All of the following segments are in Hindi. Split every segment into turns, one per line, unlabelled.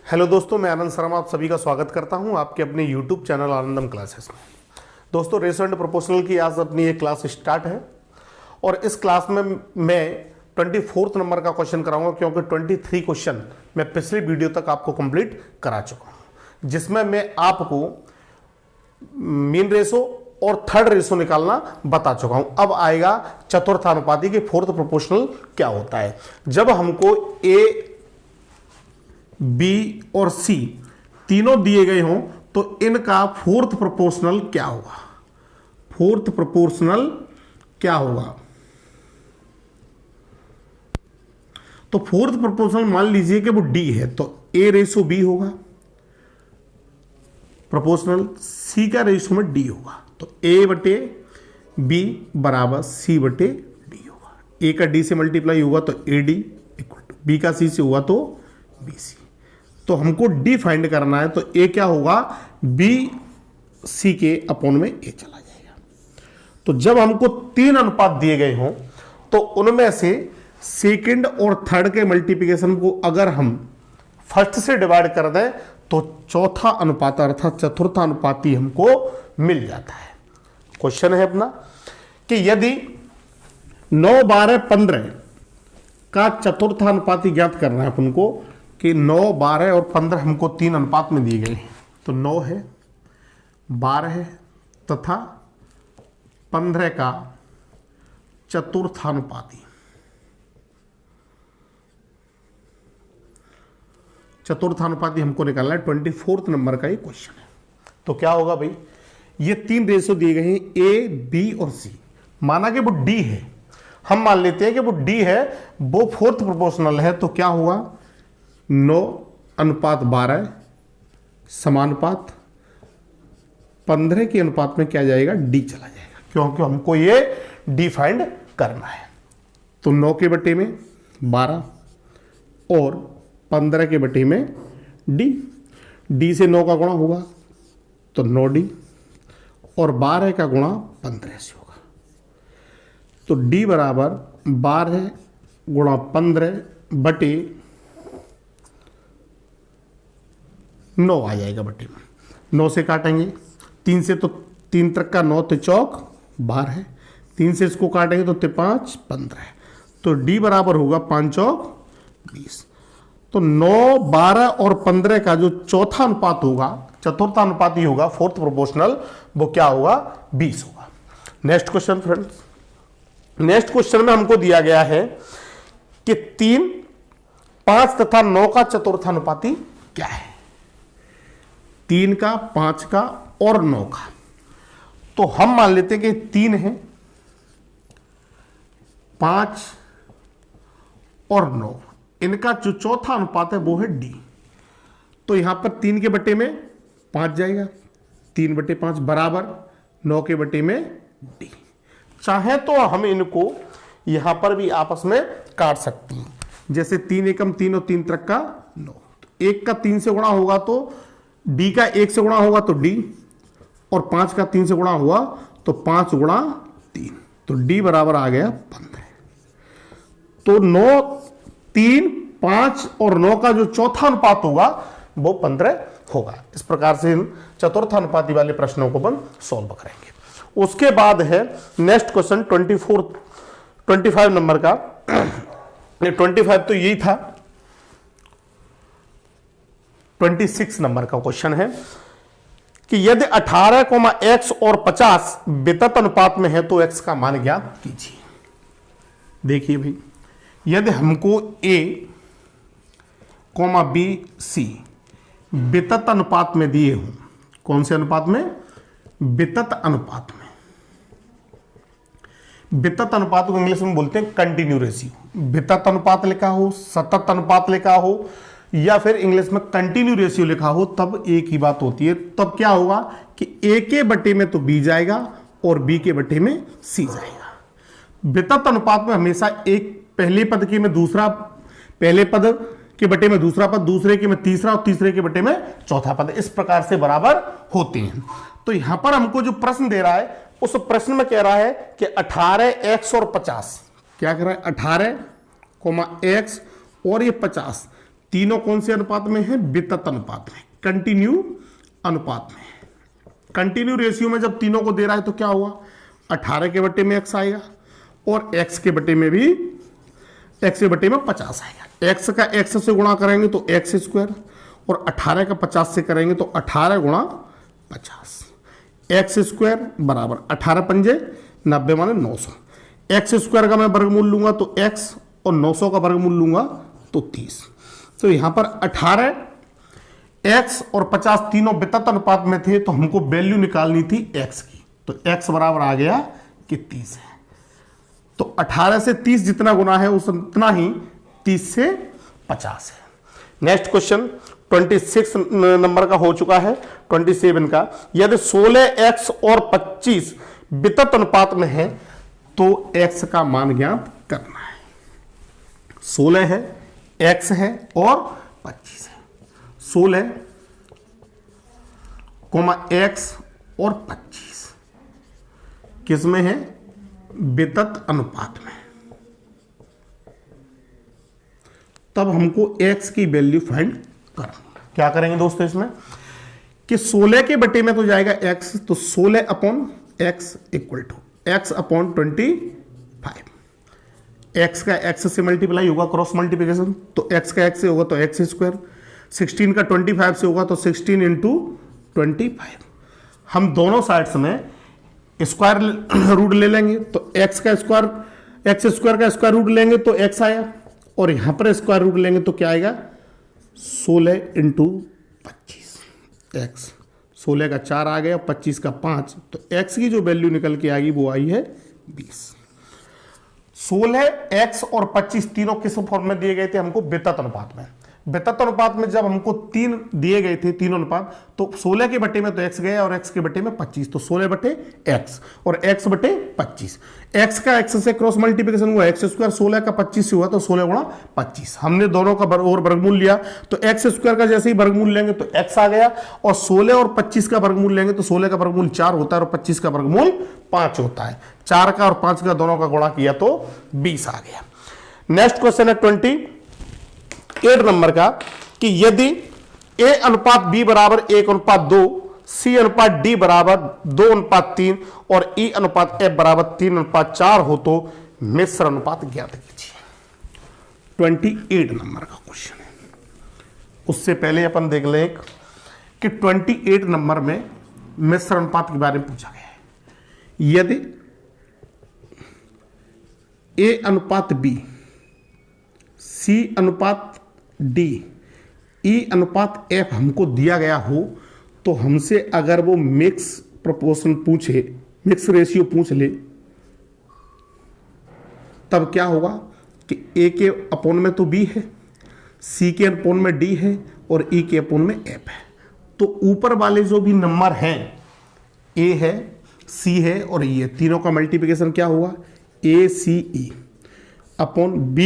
हेलो दोस्तों, मैं आनंद शर्मा आप सभी का स्वागत करता हूं आपके अपने यूट्यूब चैनल आनंदम क्लासेस में। दोस्तों, रेशो एंड प्रोपोर्शनल की आज अपनी एक क्लास स्टार्ट है और इस क्लास में मैं 24 नंबर का क्वेश्चन कराऊंगा, क्योंकि 23 क्वेश्चन मैं पिछले वीडियो तक आपको कंप्लीट करा चुका हूं, जिसमें मैं आपको मीन रेशो और थर्ड रेशो निकालना बता चुका हूं। अब आएगा चतुर्थानुपाती की फोर्थ प्रोपोर्शनल क्या होता है। जब हमको ए, बी और सी तीनों दिए गए हों तो इनका फोर्थ प्रोपोर्शनल क्या होगा। फोर्थ प्रोपोर्शनल क्या होगा, तो फोर्थ प्रोपोर्शनल मान लीजिए कि वो डी है तो ए रेशो बी होगा, प्रोपोर्शनल सी का रेशो में डी होगा, तो ए बटे बी बराबर सी बटे डी होगा। ए का डी से मल्टीप्लाई होगा तो A D equal to B का सी से हुआ तो बी सी। तो हमको डी फाइंड करना है तो ए क्या होगा, बी सी के अपॉन में ए चला जाएगा। तो जब हमको तीन अनुपात दिए गए हों तो उनमें से सेकंड और थर्ड के मल्टीप्लिकेशन को अगर हम फर्स्ट से डिवाइड कर दें तो चौथा अनुपात अर्थात चतुर्थ अनुपाती हमको मिल जाता है। क्वेश्चन है अपना कि यदि 9, 12, 15 का चतुर्थ अनुपाती ज्ञात करना है अपन को कि 9, 12 और 15 हमको तीन अनुपात में दिए गए हैं, तो 9 है, 12 है तथा 15 का चतुर्थानुपाती। चतुर्थानुपाती हमको निकालना है, 24 नंबर का ये क्वेश्चन है। तो क्या होगा भाई, ये तीन रेशो दिए गए हैं ए, बी और सी। माना कि वो डी है, हम मान लेते हैं कि वो डी है, वो फोर्थ प्रोपोर्शनल है, तो क्या हुआ 9:12 समानुपात 15 के अनुपात में क्या जाएगा, डी चला जाएगा, क्योंकि हमको ये डी फाइंड करना है। तो 9 के बटे में 12 और 15 के बटे में डी, डी से 9 का गुणा होगा तो 9D और 12 का गुणा 15 से होगा, तो डी बराबर 12 गुणा 15 बटे 9 आ जाएगा बटे में। 9 से काटेंगे 3 से तो 3 तक का 9 तो चौक 12 है, 3 से इसको काटेंगे तो 5 15 है, तो डी बराबर होगा 5 चौक 20। तो 9, 12 और 15 का जो चौथा अनुपात होगा, चतुर्थ अनुपाती होगा, फोर्थ प्रोपोर्शनल, वो क्या होगा, 20 होगा। Next question friends, next question में हमको दिया गया है कि 3, 5 तथा 9 का चतुर्थानुपाती क्या है। 3 का, 5 का और 9 का, तो हम मान लेते हैं कि 3 है, 5 और 9, इनका जो चौथा अनुपात है वो है डी। तो यहां पर 3 के बटे में 5 जाएगा, 3 बटे 5 बराबर 9 के बटे में डी। चाहे तो हम इनको यहां पर भी आपस में काट सकते हैं, जैसे 3 एकम 3 और 3 त्रिक का 9, तो 1 का 3 से गुणा होगा तो डी का 1 से गुणा होगा तो डी, और 5 का 3 से गुणा हुआ तो 5 गुणा 3, तो डी बराबर आ गया 15। तो 9, 3, 5 और 9 का जो चौथा अनुपात होगा वो 15 होगा। इस प्रकार से इन चतुर्थानुपाती वाले प्रश्नों को अपन सॉल्व करेंगे। उसके बाद है नेक्स्ट क्वेश्चन 25 नंबर का। 25 तो यही था, 26 नंबर का क्वेश्चन है कि यदि 18, x और 50 वितत अनुपात में है तो x का मान ज्ञात कीजिए। देखिए भाई, यदि हमको a, b, c वितत अनुपात में दिए हों, कौन से अनुपात में, वितत अनुपात में। वितत अनुपात को इंग्लिश में बोलते हैं कंटिन्यू रेशियो। वितत अनुपात लिखा हो, सतत अनुपात लिखा हो या फिर इंग्लिश में कंटिन्यू रेशियो लिखा हो, तब एक ही बात होती है। तब क्या होगा कि ए के बटे में तो बी जाएगा और बी के बटे में सी जाएगा। वितत अनुपात में हमेशा एक पहले पद के में दूसरा, पहले पद के बटे में दूसरा पद, दूसरे के में तीसरा और तीसरे के बटे में चौथा पद, इस प्रकार से बराबर होते हैं। तो यहां पर हमको जो प्रश्न दे रहा है उस प्रश्न में कह रहा है कि 18, x और 50, क्या कह रहा है, 18, x और ये 50 तीनों कौन से अनुपात में है? वितत अनुपात में, कंटिन्यू अनुपात में। कंटिन्यू रेशियो में जब तीनों को दे रहा है तो क्या हुआ? 18 के बटे में x आएगा और x के बटे में भी x के बटे में 50 आएगा। x का x से गुणा करेंगे तो x स्क्वायर और 18 का 50 से करेंगे तो 18 गुणा 50, x स्क्वायर बराबर 18 पंजे 90 माने 900। x स्क्वायर का मैं वर्गमूल लूंगा तो x और 900 का वर्गमूल लूंगा तो 30। तो यहां पर 18, x और 50 तीनों वितत अनुपात में थे तो हमको वैल्यू निकालनी थी x की, तो x बराबर आ गया कि 30 है। तो 18 से 30 जितना गुना है उस उतना ही 30 से 50 है। नेक्स्ट क्वेश्चन 26 नंबर का हो चुका है। 27 का, यदि 16x और 25 वितत अनुपात में है तो x का मान ज्ञात करना है। 16 है, x है और 25 है। 16 कोमा x और 25 किस में है? वितत अनुपात में। तब हमको x की वैल्यू फाइंड करनी। क्या करेंगे दोस्तों इसमें कि 16 के बटे में तो जाएगा x, तो 16 upon x equal to x upon 25। x का x से मल्टीप्लाई होगा, क्रॉस मल्टीप्लिकेशन, तो x का x से होगा तो x स्क्वायर, 16 का 25 से होगा तो 16 इंटू 25। हम दोनों साइड्स में स्क्वायर रूट ले लेंगे तो x का स्क्वायर, x स्क्वायर का स्क्वायर रूट लेंगे तो x आया और यहां पर स्क्वायर रूट लेंगे तो क्या आएगा? 16 इंटू 25, x 16 का 4 आ गया, 25 का 5, तो x की जो वैल्यू निकल के आएगी वो आई है 20। 16, x और 25 तीनों किस फॉर्म में दिए गए थे हमको? वितत अनुपात में। वितत अनुपात में जब हमको 3 दिए गए थे, तीनों अनुपात, तो 16 के बटे में तो x गया और x के बटे में 25, तो 16 बटे x और x बटे 25। x का x से क्रॉस मल्टीप्लिकेशन हुआ, x स्क्वायर 16 का 25 से हुआ तो 16 गुणा 25। हमने दोनों का और वर्गमूल लिया तो x स्क्वायर का जैसे ही वर्गमूल लेंगे तो x आ गया और 16 और 25 का वर्गमूल लेंगे तो 16 का वर्गमूल 4 होता है और 25 का वर्गमूल 5 होता है। 4 का और 5 का दोनों का गुणा किया तो 20 आ गया। नेक्स्ट क्वेश्चन है 28 नंबर का कि यदि a अनुपात b बराबर 1:2, c अनुपात d बराबर 2:3 और e अनुपात f बराबर 3:4 हो तो मिश्र अनुपात ज्ञात कीजिए। 28 नंबर का क्वेश्चन है। उससे पहले अपन देख लें कि 28 नंबर में मिश्र अनुपात के बारे में पूछा गया है। यदि a अनुपात b, c अनुपात d, e अनुपात f हमको दिया गया हो तो हमसे अगर वो मिक्स प्रोपोर्शन पूछे, मिक्स रेशियो पूछ ले, तब क्या होगा कि a के अपोन में तो b है, c के अपोन में d है और e के अपोन में f है। तो ऊपर वाले जो भी नंबर हैं, a है, c है और e है, तीनों का मल्टीप्लिकेशन क्या हुआ? a c e upon b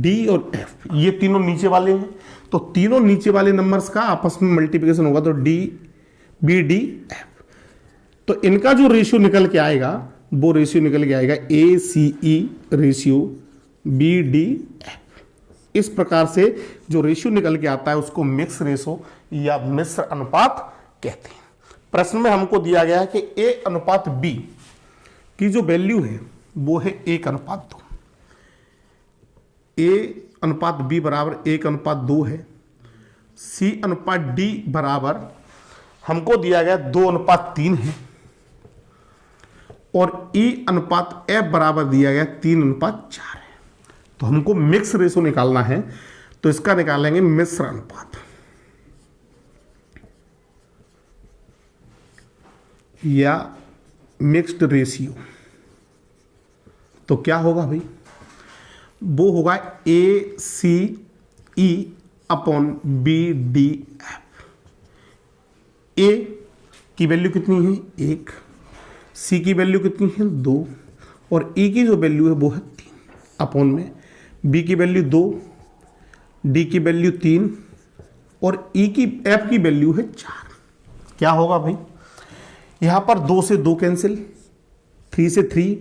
d और f। ये तीनों नीचे वाले हैं तो तीनों नीचे वाले नंबर्स का आपस में मल्टीप्लिकेशन होगा तो d b d f। तो इनका जो रेशियो निकल के आएगा वो रेशियो निकल के आएगा a c e ratio b d f। इस प्रकार से जो रेशियो निकल के आता है उसको मिक्स रेशियो या मिश्र अनुपात कहते हैं। प्रश्न में हमको दिया गया है कि a अनुपात b की जो वैल्यू है वो है 1:2। a अनुपात b बराबर 1:2 है। c अनुपात d बराबर हमको दिया गया 2:3 है और e अनुपात f बराबर दिया गया 3:4 है। तो हमको मिक्स रेशो निकालना है तो इसका निकालेंगे मिश्र अनुपात या मिक्स्ड रेशियो। तो क्या होगा भाई? वो होगा a c e upon b d f। a की वैल्यू कितनी है? 1, c की वैल्यू कितनी है? 2 और e की जो वैल्यू है वो है 3 अपॉन में b की वैल्यू 2, d की वैल्यू 3 और e की f की वैल्यू है 4। क्या होगा भाई? यहां पर 2 से 2 कैंसिल, 3 से 3,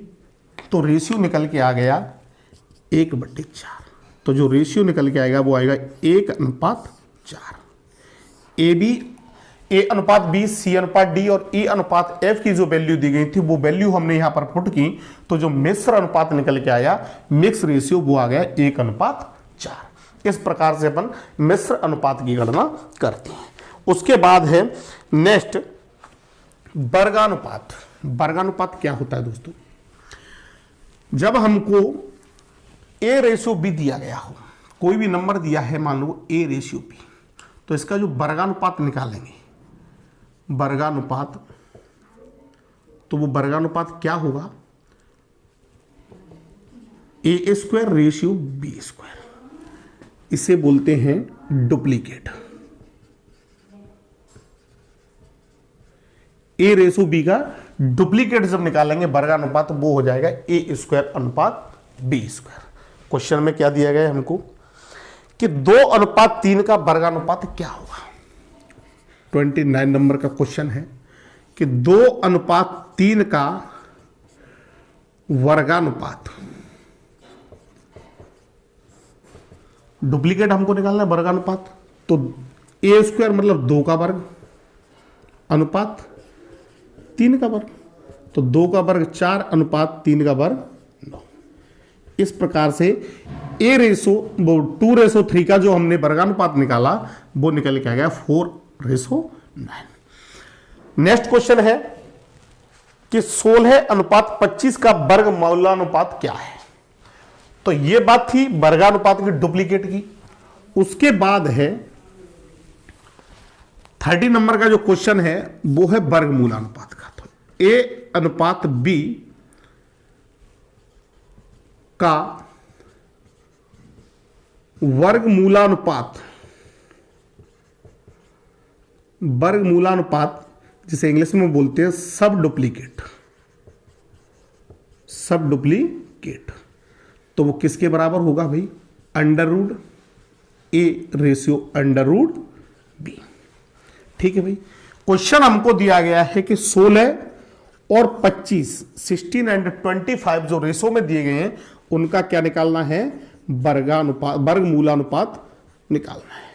तो रेशियो निकल के आ गया 1/4। तो जो रेशियो निकल के आएगा वो आएगा 1:4। ए बी, ए अनुपात बी, सी अनुपात डी और ई अनुपात एफ की जो वैल्यू दी गई थी वो वैल्यू हमने यहां पर पुट की, तो जो मिश्र अनुपात निकल के आया, मिक्स रेशियो, वो आ गया 1:4। इस प्रकार से अपन मिश्र अनुपात की गणना करते हैं। उसके बाद है नेक्स्ट वर्गानुपात। वर्गानुपात क्या होता है दोस्तों? जब हमको a/b दिया गया हो, कोई भी नंबर दिया है, मान लो a/b, तो इसका जो वर्गानुपात निकालेंगे, वर्गानुपात, तो वो वर्गानुपात क्या होगा? a²/b²। इसे बोलते हैं डुप्लीकेट। a/b का डुप्लीकेट जब निकालेंगे वर्गानुपात, तो वो हो जाएगा a²/b²। क्वेश्चन में क्या दिया गया है हमको कि 2:3 का वर्गानुपात क्या होगा? 29 नंबर का क्वेश्चन है कि 2:3 का वर्गानुपात, डुप्लीकेट हमको निकालना है वर्गानुपात, तो a² मतलब 2 का वर्ग अनुपात 3 का वर्ग, तो 2 का वर्ग 4 अनुपात 3 का वर्ग 9। इस प्रकार से वो 2/3 का जो हमने वर्गानुपात निकाला वो निकल के आ गया 4/9। नेक्स्ट क्वेश्चन है कि 16:25 का वर्गमूलानुपात क्या है? तो ये बात थी वर्गानुपात की, डुप्लीकेट की। उसके बाद है 30 नंबर का जो क्वेश्चन है वो है वर्गमूलानुपात का। तो a/b का वर्गमूलानुपात जिसे इंग्लिश में बोलते हैं सब डुप्लीकेट। तो वो किसके बराबर होगा भाई? √a/√b। ठीक है भाई। क्वेश्चन हमको दिया गया है कि 16 और 25, 16 एंड 25 जो रेशो में दिए गए हैं उनका क्या निकालना है? वर्गमूलानुपात निकालना है।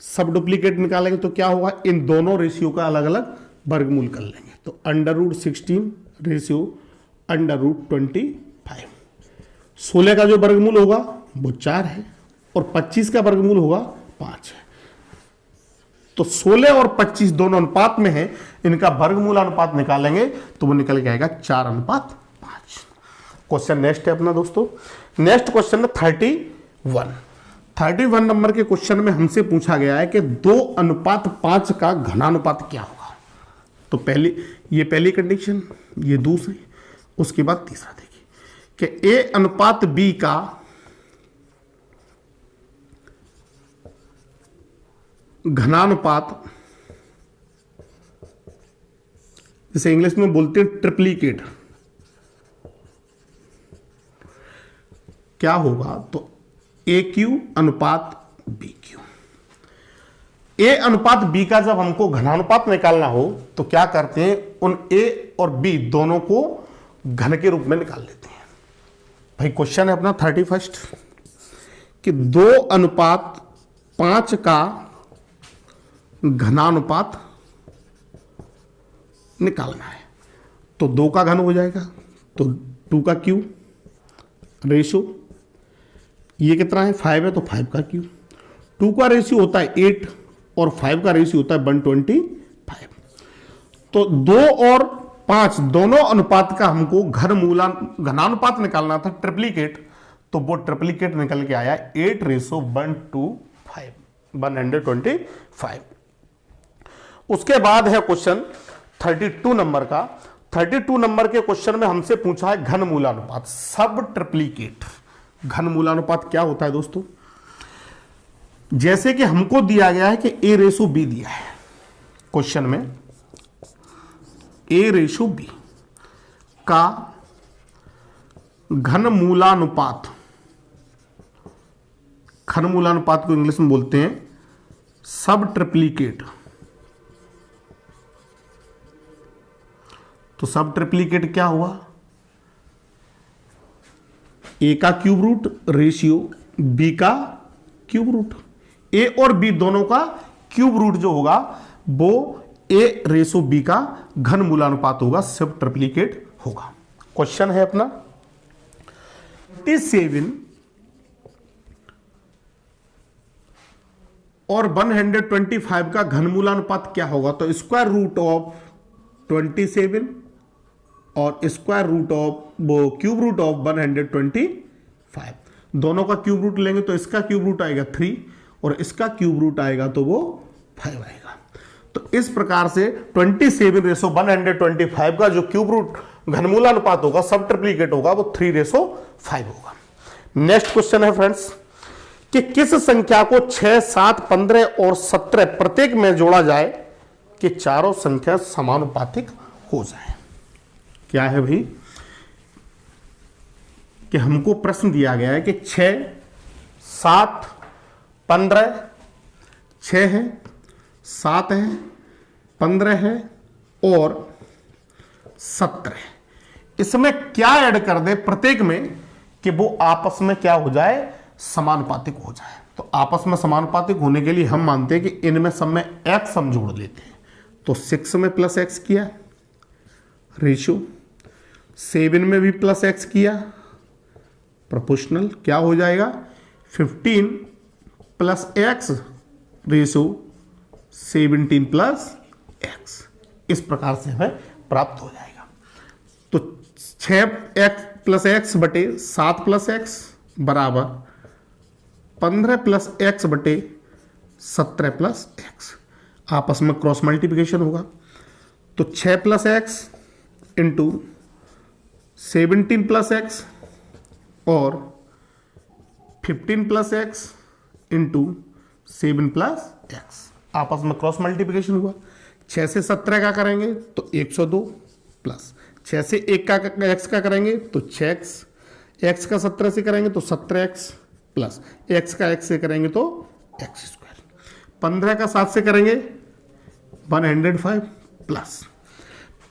सब डुप्लीकेट निकालेंगे तो क्या होगा? इन दोनों रेशियो का अलग अलग वर्गमूल कर लेंगे। तो √16 रेशियो √25। 16 का जो वर्गमूल होगा वो 4 है और 25 का वर्गमूल होगा 5 है। तो 16 और 25 दोनों अनुपात में है, इनका वर्गमूल अनुपात निकालेंगे तो वो निकल के आएगा 4:5। क्वेश्चन नेक्स्ट है अपना दोस्तों। नेक्स्ट क्वेश्चन है 31 नंबर के क्वेश्चन में हमसे पूछा गया है कि 2:5 का घनानुपात क्या होगा? तो पहली कंडीशन, ये दूसरी, उसके बाद तीसरा देखिए कि a/b का घनानुपात, जिसे इंग्लिश में बोलते हैं ट्रिप्लीकेट, क्या होगा? तो AQ/BQ। a/b का जब हमको घनानुपात निकालना हो तो क्या करते हैं? उन a और b दोनों को घन के रूप में निकाल लेते हैं। भाई क्वेश्चन है अपना 31 कि 2:5 का घनानुपात निकालना है। तो 2 का घन हो जाएगा तो 2 का क्यू रेशियो, ये कितना है? 5 है तो 5 का क्यू। 2 का रेशियो होता है 8 और 5 का रेशियो होता है 125। तो 2 और 5 दोनों अनुपात का हमको घनानुपात निकालना था, ट्रिप्लीकेट, तो वो ट्रिप्लीकेट निकल के आया 8:125। उसके बाद है क्वेश्चन 32 नंबर का। 32 नंबर के क्वेश्चन में हमसे पूछा है घनमूलानुपात, सब ट्रिप्लीकेट। घनमूलानुपात क्या होता है दोस्तों? जैसे कि हमको दिया गया है कि a/b दिया है क्वेश्चन में, a/b का घनमूलानुपात को इंग्लिश में बोलते हैं सब ट्रिप्लीकेट। तो सब ट्रिप्लीकेट क्या हुआ? ए का क्यूब रूट रेशियो बी का क्यूब रूट। ए और बी दोनों का क्यूब रूट जो होगा वो ए रेशो बी का घन मूलानुपात होगा, सब ट्रिप्लिकेट होगा। क्वेश्चन है अपना T7 और 125 का घन मूलानुपात क्या होगा? तो स्क्वायर रूट ऑफ 27 और स्क्वायर रूट ऑफ वो क्यूब रूट ऑफ 125, दोनों का क्यूब रूट लेंगे तो इसका क्यूब रूट आएगा 3 और इसका क्यूब रूट आएगा तो वो 5 आएगा। तो इस प्रकार से 27:125 का जो क्यूब रूट घनमूलानुपात होगा, सब ट्रिप्लिकेट होगा, वो 3:5 होगा। नेक्स्ट क्वेश्चन है फ्रेंड्स कि किस संख्या को 6, 7, 15 और 17 प्रत्येक में जोड़ा जाए कि चारों संख्या समानुपातिक हो जाए। क्या है भाई कि हमको प्रश्न दिया गया है कि 6, 7, 15, 6 है, 7 है, 15 है और 17 है। इसमें क्या ऐड कर दे प्रत्येक में कि वो आपस में क्या हो जाए, समानुपातिक हो जाए। तो आपस में समानुपातिक होने के लिए हम मानते हैं कि इनमें सब में x हम जोड़ लेते हैं। तो 6 में प्लस x किया रेशियो, 7 में भी प्लस x किया प्रोपोर्शनल, क्या हो जाएगा 15 plus x ratio 17 plus x। इस प्रकार से हमें प्राप्त हो जाएगा। तो 6x प्लस x बटे 7 प्लस x बराबर 15 प्लस x बटे 17 प्लस x। आपस में क्रॉस मल्टीप्लिकेशन होगा तो 6 plus x into 17 plus x और 15 plus x into 7 plus x। आपस में क्रॉस मल्टीप्लिकेशन हुआ। 6 से 17 का करेंगे तो 102 प्लस 6 से 1 का x का करेंगे तो 6x, x का 17 से करेंगे तो 17x प्लस x का x से करेंगे तो x स्क्वायर। 15 का 7 से करेंगे 105 प्लस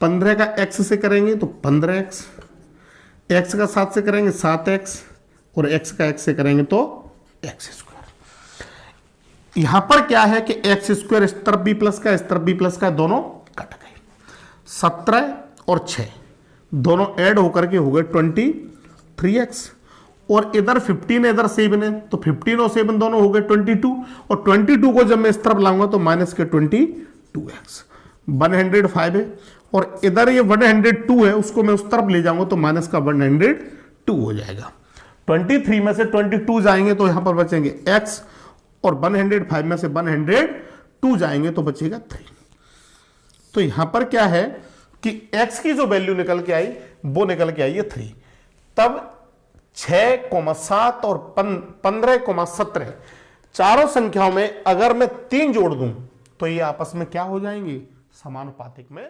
15 का x से करेंगे तो 15x, x का 7 से करेंगे 7x और x का x से करेंगे तो x स्क्वायर। यहां पर क्या है कि x स्क्वायर इस तरफ भी प्लस का, इस तरफ भी प्लस का, दोनों कट गए। 17 और 6 दोनों ऐड होकर के हो गए 23x और इधर 15 इधर 7 है तो 15 और 7 दोनों हो गए 22 और 22 को जब मैं इस तरफ लाऊंगा तो माइनस के 22x 105 है और इधर ये 102 है, उसको मैं उस तरफ ले जाऊंगा तो माइनस का 102 हो जाएगा। 23 में से 22 जाएंगे तो यहां पर बचेंगे x और 105 में से 102 जाएंगे तो बचेगा 3। तो यहां पर क्या है कि x की जो वैल्यू निकल के आई वो निकल के आई है 3। तब 6, 7 और 15, 17 चारों संख्याओं में अगर मैं 3 जोड़ दूं तो ये आपस में क्या हो जाएंगे, समानुपातिक में